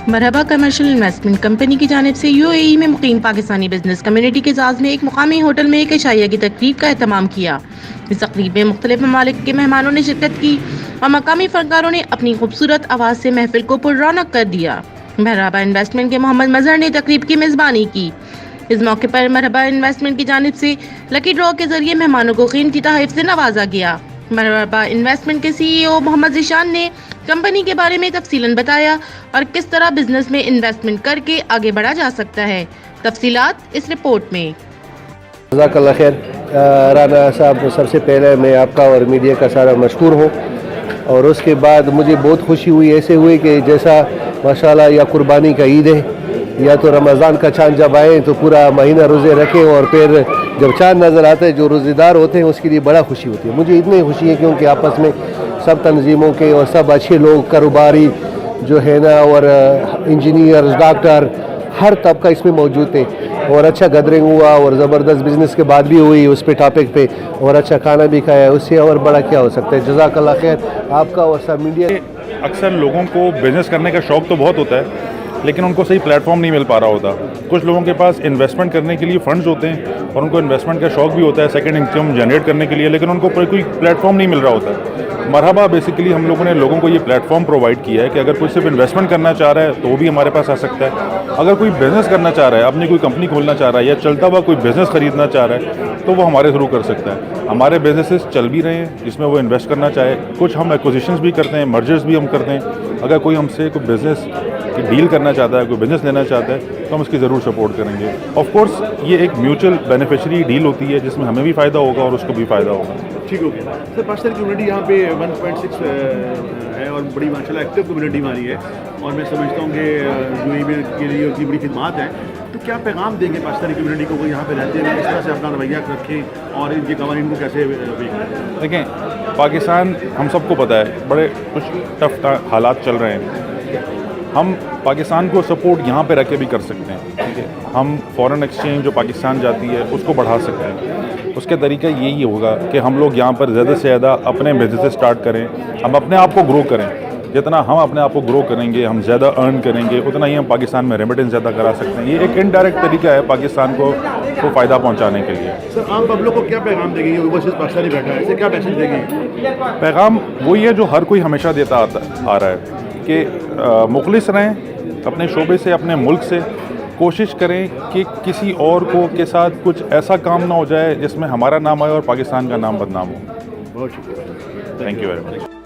مرحبا commercial investment company کی جانب سے UAE میں مقیم پاکستانی بزنس کمیونٹی کے اعزاز میں ایک مقامی ہوٹل میں ایک عشائیہ کی تقریب کا اہتمام کیا۔ اس تقریب میں مختلف ممالک کے مہمانوں نے شرکت کی اور مقامی فنکاروں نے اپنی خوبصورت آواز سے محفل کو پر رونق کر دیا۔ مرحبا انویسٹمنٹ کے محمد مظہر نے تقریب کی میزبانی کی۔ اس موقع پر مرحبا انویسٹمنٹ کی جانب سے لکی ڈرا کے ذریعے مہمانوں کو قیمتی تحائف سے نوازا گیا۔ مرحبا انویسٹمنٹ کے CEO محمد ذیشان نے کمپنی کے بارے میں تفصیلاً بتایا اور کس طرح بزنس میں انویسٹمنٹ کر کے آگے بڑھا جا سکتا ہے۔ تفصیلات اس رپورٹ میں۔ جزاک اللہ خیر رانا صاحب، سب سے پہلے میں آپ کا اور میڈیا کا سارا مشکور ہوں، اور اس کے بعد مجھے بہت خوشی ہوئی، ایسے ہوئی کہ جیسا ماشاءاللہ یا قربانی کا عید ہے یا تو رمضان کا چاند جب آئے تو پورا مہینہ روزے رکھیں، اور پھر جب چاند نظر آتا ہے جو روزے دار ہوتے ہیں اس کے لیے بڑا خوشی ہوتی ہے۔ مجھے اتنی خوشی ہے کیونکہ آپس میں سب تنظیموں کے اور سب اچھے لوگ، کاروباری جو ہے نا، اور انجینئرز، ڈاکٹر، ہر طبقہ اس میں موجود تھے، اور اچھا گیدرنگ ہوا اور زبردست بزنس کے بعد بھی ہوئی اس پہ ٹاپک پہ، اور اچھا کھانا بھی کھایا۔ اس سے اور بڑا کیا ہو سکتا ہے؟ جزاک اللہ خیر آپ کا اور سب میڈیا۔ اکثر لوگوں کو بزنس کرنے کا شوق تو بہت ہوتا ہے، لیکن ان کو صحیح پلیٹ فارم نہیں مل پا رہا ہوتا۔ کچھ لوگوں کے پاس انویسٹمنٹ کرنے کے لیے فنڈز ہوتے ہیں اور ان کو انویسٹمنٹ کا شوق بھی ہوتا ہے سیکنڈ انکم جنریٹ کرنے کے لیے، لیکن ان کو کوئی پلیٹ فارم نہیں مل رہا ہوتا۔ مرحبا بیسیکلی ہم لوگوں نے لوگوں کو یہ پلیٹ فارم پرووائڈ کیا ہے کہ اگر کوئی صرف انویسٹمنٹ کرنا چاہ رہا ہے تو وہ بھی ہمارے پاس آ سکتا ہے، اگر کوئی بزنس کرنا چاہ رہا ہے، اپنی کوئی کمپنی کھولنا چاہ رہا ہے یا چلتا ہوا کوئی بزنس خریدنا چاہ رہا ہے تو وہ ہمارے تھرو کر سکتا ہے۔ ہمارے بزنسز چل بھی رہے ہیں جس میں وہ انویسٹ کرنا چاہے، کچھ ہم ایکوزیشنز بھی کرتے ہیں، مرجرز بھی ہم کرتے ہیں۔ اگر کوئی ہم سے کوئی بزنس کی ڈیل کرنا چاہتا ہے، کوئی بزنس لینا چاہتا ہے تو ہم اس کی ضرور سپورٹ کریں گے۔ آف کورس یہ ایک میوچل بینیفیشری ڈیل ہوتی ہے جس میں ہمیں بھی فائدہ ہوگا اور اس کو بھی فائدہ ہوگا۔ ٹھیک ہو گیا سر۔ پاکستان کمیونٹی یہاں پہ 1.6 ہے اور بڑی ماشاءاللہ ایکٹیو کمیونٹی ہماری ہے، اور میں سمجھتا ہوں کہ UAE میں کے لیے اتنی بڑی خدمات ہیں، تو کیا پیغام دیں گے پاکستانی کمیونٹی کو وہ یہاں پہ رہتے ہیں، کس طرح سے اپنا رویہ رکھیں اور ان کے قوانین کو کیسے دیکھیں؟ دیکھیں، پاکستان ہم سب کو پتہ ہے بڑے کچھ ٹف حالات چل رہے ہیں، ہم پاکستان کو سپورٹ یہاں پہ رہ کے بھی کر سکتے ہیں۔ ٹھیک ہے، ہم فورن ایکسچینج جو پاکستان جاتی ہے اس کو بڑھا سکتے ہیں۔ اس کا طریقہ یہی ہوگا کہ ہم لوگ یہاں پر زیادہ سے زیادہ اپنے بزنس سٹارٹ کریں، ہم اپنے آپ کو گرو کریں۔ جتنا ہم اپنے آپ کو گرو کریں گے، ہم زیادہ ارن کریں گے، اتنا ہی ہم پاکستان میں ریمیٹنس زیادہ کرا سکتے ہیں۔ یہ ایک انڈائریکٹ طریقہ ہے پاکستان کو فائدہ پہنچانے کے لیے۔ سر عام پبلک کو کیا پیغام دے گی یہ اوورسیز پاکستانی بیٹھا ہے، اسے کیا میسج دے گی؟ پیغام وہی ہے جو ہر کوئی ہمیشہ دیتا آ رہا ہے کہ مخلص رہیں اپنے شعبے سے، اپنے ملک سے۔ کوشش کریں کہ کسی اور کو کے ساتھ کچھ ایسا کام نہ ہو جائے جس میں ہمارا نام آئے اور پاکستان کا نام بدنام ہو۔ بہت شکریہ، تھینک یو ویری مچ۔